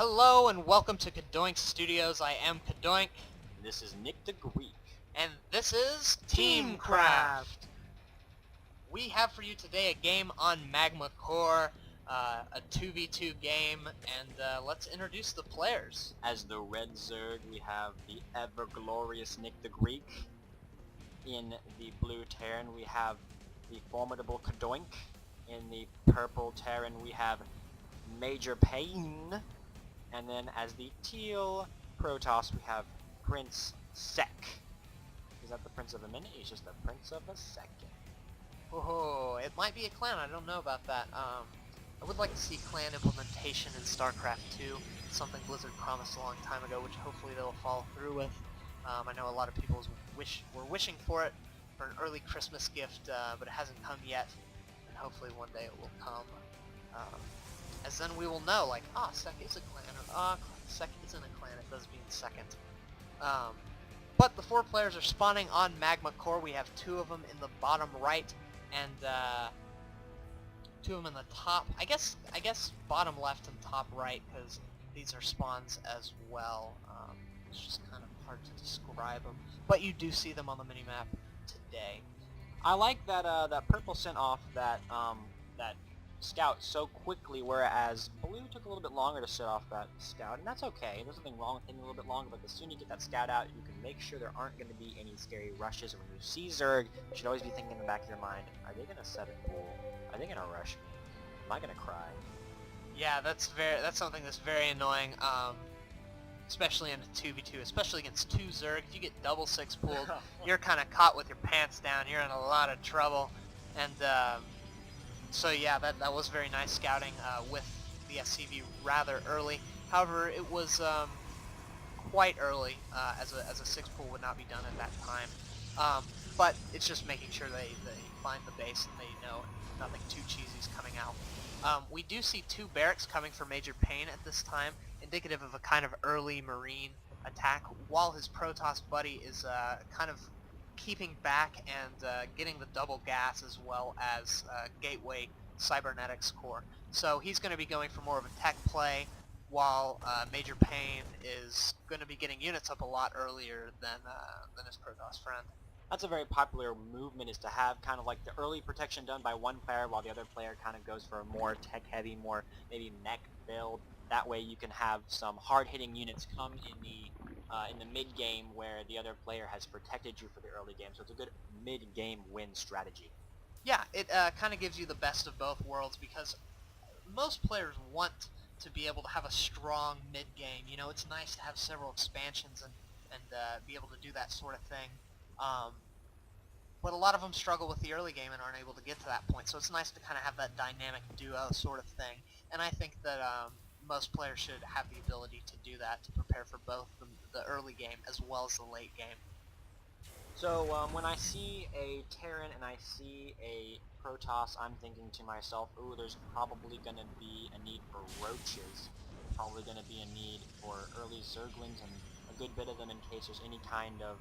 Hello and welcome to CadoinkStudios. I am Cadoink, This is NickTheGreek. and this is TeamCraft. We have for you today a game on Magma Core, a 2v2 game, and let's introduce the players. As the red Zerg, we have the ever-glorious NickTheGreek. In the blue Terran, we have the formidable Cadoink. In the purple Terran, we have MajorPayne. And then as the teal Protoss, we have PrinceSEC. Is that the Prince of a Minute? He's just the Prince of a Second. Oh, it might be a clan. I don't know about that. I would like to see clan implementation in StarCraft 2. It's something Blizzard promised a long time ago, which hopefully they'll follow through with. I know a lot of people were wishing for it for an early Christmas gift, but it hasn't come yet, and hopefully one day it will come. As then we will know, like, SEC is a clan, or SEC isn't a clan, it does mean second. But the 4 players are spawning on Magma Core. We have 2 of them in the bottom right, and 2 of them in the top. I guess bottom left and top right, because these are spawns as well. It's just kind of hard to describe them, but you do see them on the minimap today. I like that that purple sent off that that scout so quickly, whereas blue took a little bit longer to set off that scout, and that's okay. There's nothing wrong with taking a little bit longer, but the sooner you get that scout out, you can make sure there aren't going to be any scary rushes. And when you see Zerg, you should always be thinking in the back of your mind, are they going to set a pool? Are they going to rush me? Am I going to cry? Yeah, that's something that's very annoying, especially in a 2v2, especially against 2 Zerg. If you get double 6 pulled, you're kind of caught with your pants down. You're in a lot of trouble, and so yeah, that was very nice scouting with the SCV rather early. However, it was quite early, as a 6 pull would not be done at that time. But it's just making sure they find the base and they know nothing too cheesy is coming out. We do see 2 barracks coming for MajorPayne at this time, indicative of a kind of early Marine attack, while his Protoss buddy is kind of keeping back and getting the double gas as well as Gateway Cybernetics core. So he's going to be going for more of a tech play, while MajorPayne is going to be getting units up a lot earlier than his Protoss friend. That's a very popular movement, is to have kind of like the early protection done by one player while the other player kind of goes for a more tech-heavy, more maybe mech build. That way you can have some hard-hitting units come in the mid-game where the other player has protected you for the early game. So it's a good mid-game win strategy. Yeah, it kind of gives you the best of both worlds, because most players want to be able to have a strong mid-game. You know, it's nice to have several expansions and be able to do that sort of thing. But a lot of them struggle with the early game and aren't able to get to that point, so it's nice to kind of have that dynamic duo sort of thing. And I think that most players should have the ability to do that, to prepare for both the early game as well as the late game. So when I see a Terran and I see a Protoss, I'm thinking to myself, ooh, there's probably going to be a need for roaches. Probably going to be a need for early Zerglings and a good bit of them in case there's any kind of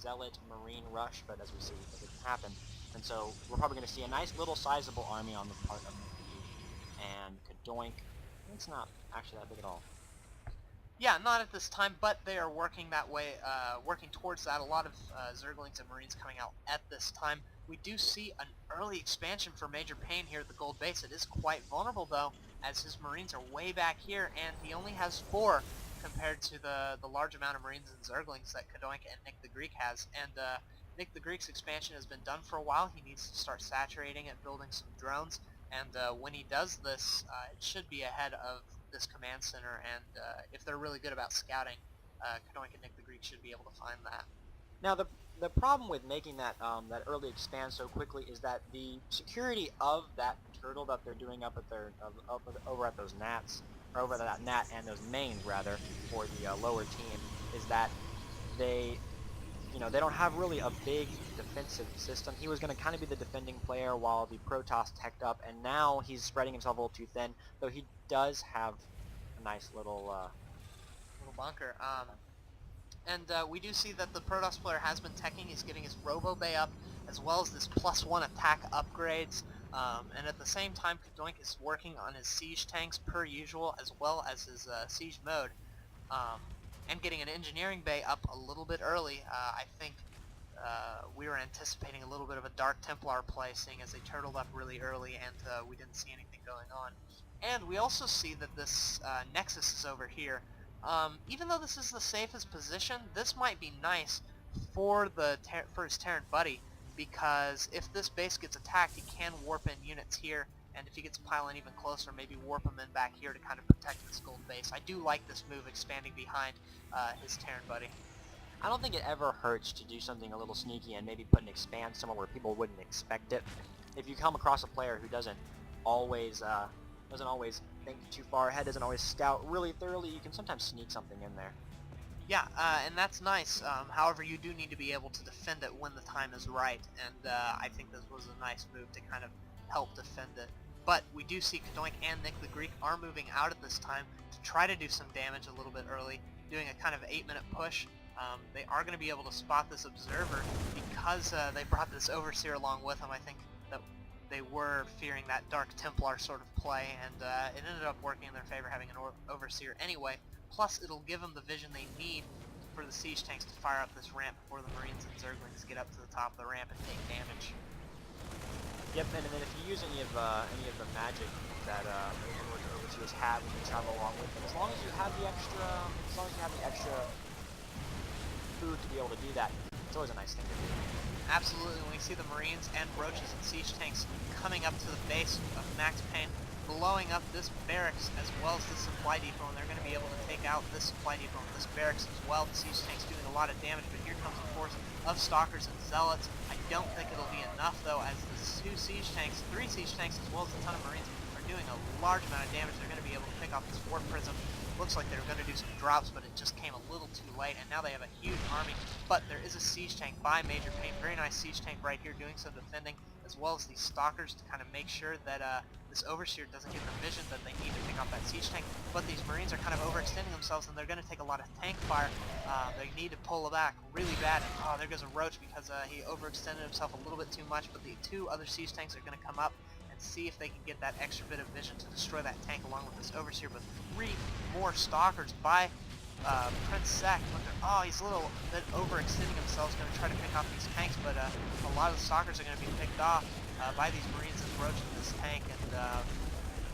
zealot marine rush, but as we see, it didn't happen. And so we're probably going to see a nice little sizable army on the part of me and Cadoink. It's not actually that big at all. Yeah, not at this time, but they are working that way, working towards that. A lot of Zerglings and Marines coming out at this time. We do see an early expansion for MajorPayne here at the gold base. It is quite vulnerable, though, as his Marines are way back here, and he only has 4 compared to the large amount of Marines and Zerglings that Cadoink and NickTheGreek has. And NickTheGreek's expansion has been done for a while. He needs to start saturating it, building some drones, and when he does this, it should be ahead of this command center, and if they're really good about scouting, Cadoink and NickTheGreek should be able to find that. Now the problem with making that that early expand so quickly is that the security of that turtle that they're doing up at their over at those gnats, or over that gnat and those mains rather, for the lower team, is that they don't have really a big defensive system. He was going to kind of be the defending player while the Protoss teched up, and now he's spreading himself a little too thin, though he does have a nice little bunker. And we do see that the Protoss player has been teching. He's getting his Robo Bay up, as well as this +1 attack upgrades. And at the same time, Cadoink is working on his siege tanks per usual, as well as his siege mode, and getting an engineering bay up a little bit early. I think we were anticipating a little bit of a Dark Templar play, seeing as they turtled up really early and we didn't see anything going on. And we also see that this Nexus is over here. Even though this is the safest position, this might be nice for his Terran buddy, because if this base gets attacked, he can warp in units here, and if he gets piling even closer, maybe warp them in back here to kind of protect this gold base. I do like this move, expanding behind his Terran buddy. I don't think it ever hurts to do something a little sneaky and maybe put an expand somewhere where people wouldn't expect it. If you come across a player who doesn't always think too far ahead, doesn't always scout really thoroughly, you can sometimes sneak something in there. Yeah, and that's nice. However, you do need to be able to defend it when the time is right, and I think this was a nice move to kind of help defend it. But we do see Cadoink and NickTheGreek are moving out at this time to try to do some damage a little bit early, doing a kind of 8-minute push. They are going to be able to spot this observer because they brought this Overseer along with them. I think that they were fearing that Dark Templar sort of play, and it ended up working in their favor having an Overseer anyway. Plus, it'll give them the vision they need for the siege tanks to fire up this ramp before the Marines and Zerglings get up to the top of the ramp and take damage. Yep, and then if you use any of the magic that Overseers have, you can travel along with them. As long as you have the extra food to be able to do that, it's always a nice thing to do. Absolutely, when we see the Marines and Roaches and siege tanks coming up to the base of MajorPayne, blowing up this barracks as well as the supply depot, and they're going to be able to take out this supply depot and this barracks as well. The siege tank's doing a lot of damage, but here comes a force of Stalkers and Zealots. I don't think it'll be enough, though, as the three siege tanks, as well as a ton of Marines, are doing a large amount of damage. They're going to be able to pick off this Warp Prism. Looks like they were going to do some drops, but it just came a little too late, and now they have a huge army. But there is a siege tank by MajorPayne, very nice siege tank right here doing some defending, as well as these Stalkers to kind of make sure that this Overseer doesn't get the vision that they need to pick off that siege tank. But these Marines are kind of overextending themselves, and they're going to take a lot of tank fire. They need to pull back really bad, and there goes a Roach because he overextended himself a little bit too much, but the two other siege tanks are going to come up and see if they can get that extra bit of vision to destroy that tank along with this Overseer, with 3 more Stalkers by PrinceSEC. He's a little bit overextending himself. He's going to try to pick off these tanks, but a lot of the Stalkers are going to be picked off by these Marines and Roach in this tank, and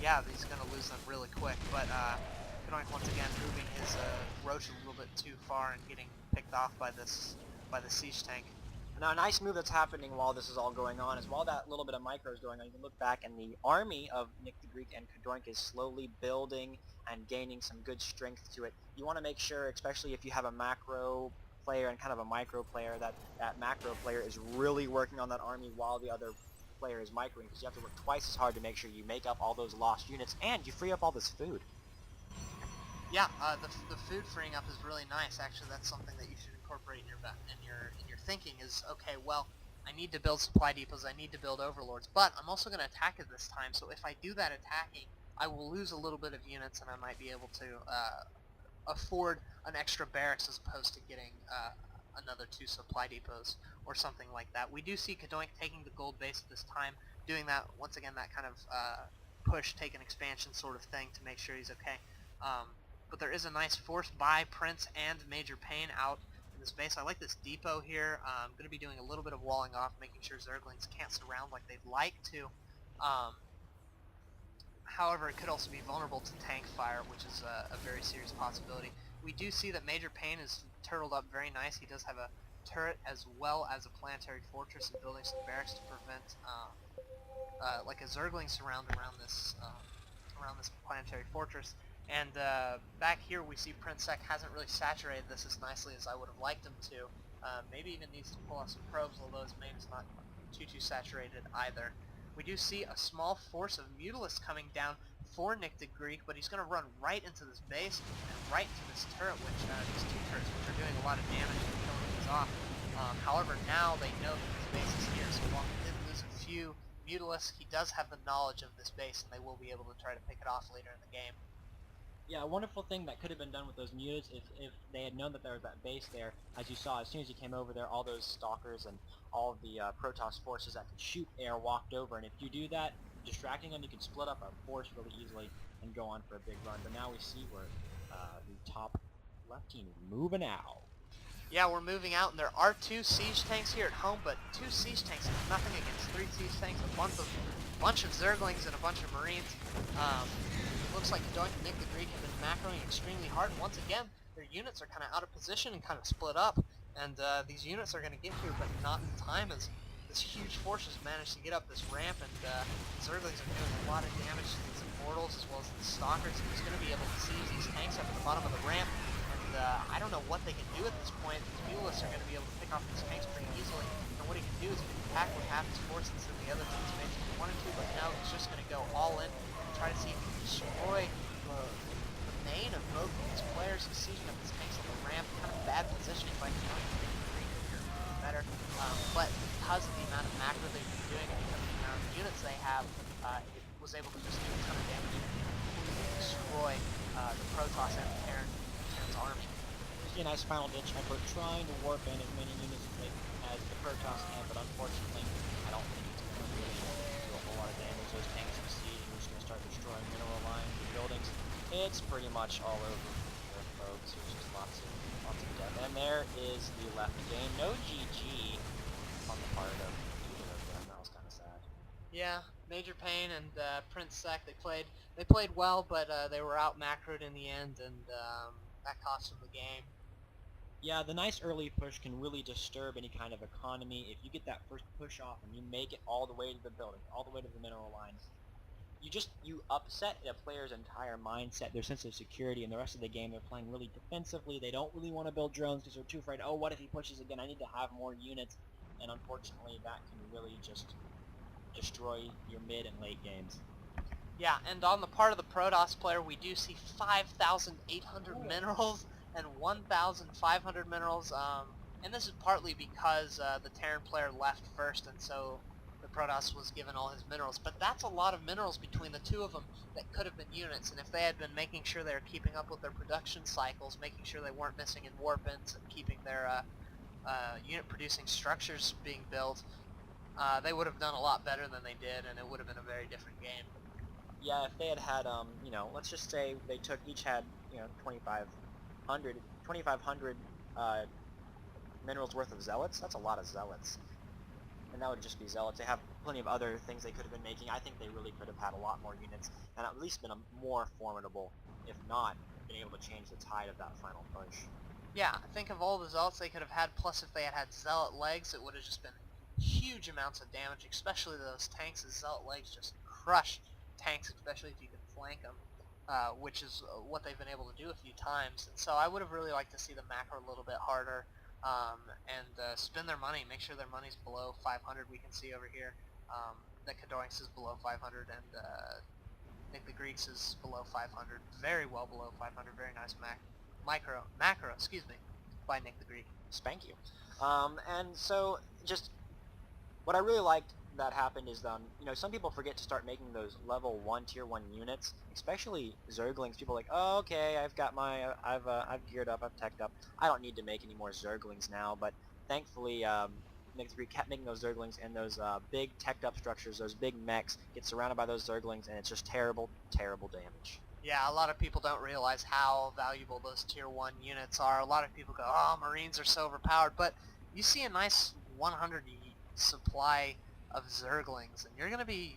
yeah, he's going to lose them really quick. But Cadoink once again moving his Roach a little bit too far and getting picked off by the siege tank. Now, a nice move that's happening while this is all going on is while that little bit of micro is going on, you can look back and the army of NickTheGreek and Cadoink is slowly building and gaining some good strength to it. You want to make sure, especially if you have a macro player and kind of a micro player, that that macro player is really working on that army while the other player is microing, because you have to work twice as hard to make sure you make up all those lost units and you free up all this food. Yeah, the food freeing up is really nice. Actually, that's something that you should incorporate in your thinking. Is okay. Well, I need to build supply depots. I need to build overlords, but I'm also going to attack it this time. So if I do that attacking, I will lose a little bit of units, and I might be able to afford an extra barracks as opposed to getting another 2 supply depots or something like that. We do see Cadoink taking the gold base at this time, doing that once again, that kind of push, take an expansion sort of thing to make sure he's okay. But there is a nice force by Prince and MajorPayne out in this base. I like this depot here. I'm going to be doing a little bit of walling off, making sure Zerglings can't surround like they'd like to. However, it could also be vulnerable to tank fire, which is a very serious possibility. We do see that MajorPayne is turtled up very nice. He does have a turret as well as a planetary fortress and building some barracks to prevent like a Zergling surround around this planetary fortress. And back here we see PrinceSEC hasn't really saturated this as nicely as I would have liked him to. Maybe even needs to pull out some probes, although his main is not too saturated either. We do see a small force of Mutalisks coming down for NickTheGreek, but he's going to run right into this base and right into this turret, these 2 turrets, which are doing a lot of damage and killing these off. However, now they know that this base is here, so while he did lose a few Mutalisks, he does have the knowledge of this base, and they will be able to try to pick it off later in the game. Yeah, a wonderful thing that could have been done with those units if they had known that there was that base there. As you saw, as soon as you came over there, all those stalkers and all of the Protoss forces that could shoot air walked over, and if you do that, distracting them, you can split up a force really easily and go on for a big run. But now we see where the top left team is moving out. Yeah, we're moving out, and there are 2 siege tanks here at home, but 2 siege tanks is nothing against 3 siege tanks, a bunch of Zerglings, and a bunch of Marines. It looks like Cadoink and NickTheGreek have been macroing extremely hard, and once again, their units are kind of out of position and kind of split up, and these units are going to get here, but not in time, as this huge force has managed to get up this ramp, and Zerglings are doing a lot of damage to these Immortals as well as the Stalkers, and he's going to be able to seize these tanks up at the bottom of the ramp. I don't know what they can do at this point. The Mulists are going to be able to pick off these tanks pretty easily. And what he can do is he can attack with half his force instead of the other team's base if he wanted to, but now he's just going to go all in and try to see if he can destroy the main of both of these players. He's sieging up his tanks on the ramp. Kind of bad positioning by Cadoink better. But because of the amount of macro they've been doing and because of the amount of units they have, it was able to just do a ton of damage and completely destroy the Protoss and the Terran army. See a nice final ditch effort trying to warp in as many units as the Protoss can, but unfortunately, I don't think it's going to really do a whole lot of damage. Those tanks succeed, and we're just going to start destroying mineral lines and buildings. It's pretty much all over for folks. There's just lots of death. And there is the left game. No GG on the part of either of them. That was kind of sad. Yeah, MajorPayne and PrinceSEC, they played well, but they were out macroed in the end, and that cost them the game. Yeah, the nice early push can really disturb any kind of economy. If you get that first push off and you make it all the way to the building, all the way to the mineral lines, you upset a player's entire mindset, their sense of security, and the rest of the game they're playing really defensively. They don't really want to build drones because they're too afraid, oh, what if he pushes again? I need to have more units. And unfortunately, that can really just destroy your mid and late games. Yeah, and on the part of the Protoss player, we do see 5,800 minerals and 1,500 minerals, and this is partly because the Terran player left first, and so the Protoss was given all his minerals. But that's a lot of minerals between the two of them that could have been units, and if they had been making sure they were keeping up with their production cycles, making sure they weren't missing in warp-ins, and keeping their unit-producing structures being built, they would have done a lot better than they did, and it would have been a very different game. Yeah, if they had had, let's just say they each had, 2,500 minerals worth of zealots. That's a lot of zealots. And that would just be zealots. They have plenty of other things they could have been making. I think they really could have had a lot more units and at least been more formidable, if not been able to change the tide of that final push. Yeah, think of all the zealots they could have had, plus if they had had zealot legs, it would have just been huge amounts of damage, especially those tanks. As zealot legs just crush tanks, especially if you can flank them, which is what they've been able to do a few times. And so I would have really liked to see them macro a little bit harder and spend their money, make sure their money's below 500. We can see over here that Cadoink's is below 500 and NickTheGreek's is below 500, very well below 500. Very nice macro, excuse me, by NickTheGreek. Spank you. And so just what I really liked that happened is, some people forget to start making those level 1 tier 1 units, especially Zerglings. People are like, oh, okay, I've geared up, I've teched up. I don't need to make any more Zerglings now, but thankfully, NickTheGreek kept making those Zerglings, and those big teched up structures, those big mechs, get surrounded by those Zerglings, and it's just terrible, terrible damage. Yeah, a lot of people don't realize how valuable those tier 1 units are. A lot of people go, oh, Marines are so overpowered, but you see a nice 100 supply of Zerglings, and you're gonna be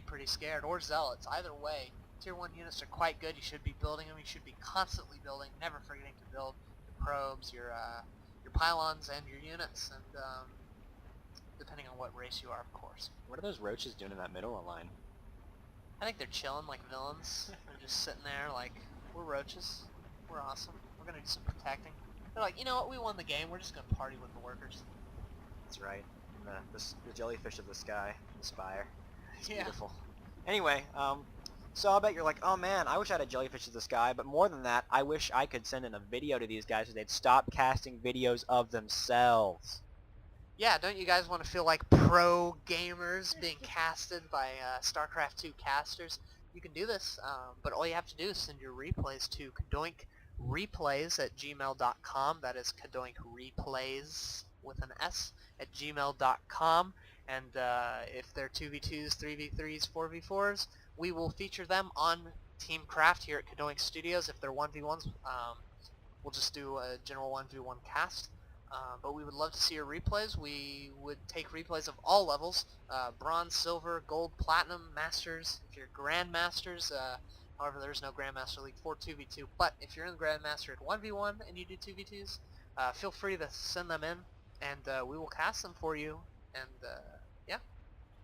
pretty scared, or Zealots. Either way, tier 1 units are quite good. You should be building them. You should be constantly building, never forgetting to build your probes, your pylons, and your units, and depending on what race you are, of course. What are those roaches doing in that middle line? I think they're chilling like villains. They're just sitting there like, we're roaches. We're awesome. We're gonna do some protecting. They're like, you know what? We won the game. We're just gonna party with the workers. That's right. The jellyfish of the sky, the spire. It's Yeah. beautiful. Anyway, so I bet you're like, oh man, I wish I had a jellyfish of the sky, but more than that, I wish I could send in a video to these guys so they'd stop casting videos of themselves. Yeah, don't you guys want to feel like pro gamers being casted by StarCraft 2 casters? you can do this, but all you have to do is send your replays to CadoinkReplays@gmail.com. That is CadoinkReplays with an S at gmail.com. And if they're 2v2s, 3v3s, 4v4s, we will feature them on TeamCraft here at CadoinkStudios. If they're 1v1s, we'll just do a general 1v1 cast. But we would love to see your replays. We would take replays of all levels, bronze, silver, gold, platinum, masters. If you're grandmasters, however there's no Grandmaster League for 2v2, but if you're in the Grandmaster at 1v1 and you do 2v2s, feel free to send them in, and we will cast them for you, and yeah.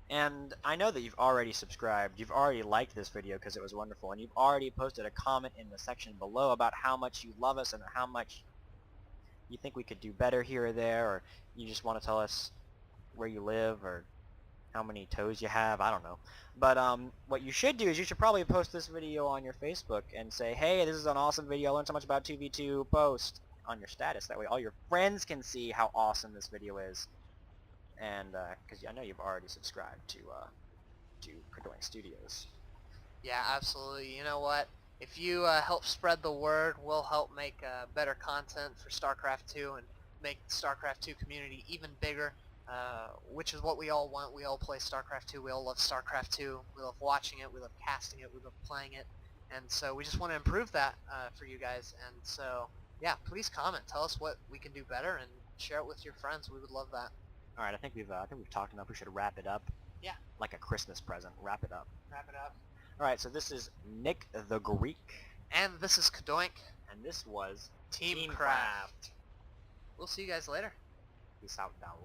And I know that you've already subscribed, you've already liked this video because it was wonderful, and you've already posted a comment in the section below about how much you love us and how much you think we could do better here or there, or you just want to tell us where you live or how many toes you have, I don't know. But what you should do is you should probably post this video on your Facebook and say, hey, this is an awesome video, I learned so much about 2v2, post on your status. That way all your friends can see how awesome this video is. And because I know you've already subscribed to CadoinkStudios. Yeah, absolutely. You know what? If you help spread the word, we'll help make better content for StarCraft 2 and make the StarCraft 2 community even bigger, which is what we all want. We all play StarCraft 2. We all love StarCraft 2. We love watching it. We love casting it. We love playing it. And so we just want to improve that for you guys. And so, yeah, please comment. Tell us what we can do better and share it with your friends. We would love that. All right, I think we've talked enough. We should wrap it up. Yeah. Like a Christmas present. Wrap it up. Wrap it up. All right, so this is NickTheGreek. And this is Cadoink. And this was TeamCraft. We'll see you guys later. Peace out, dog.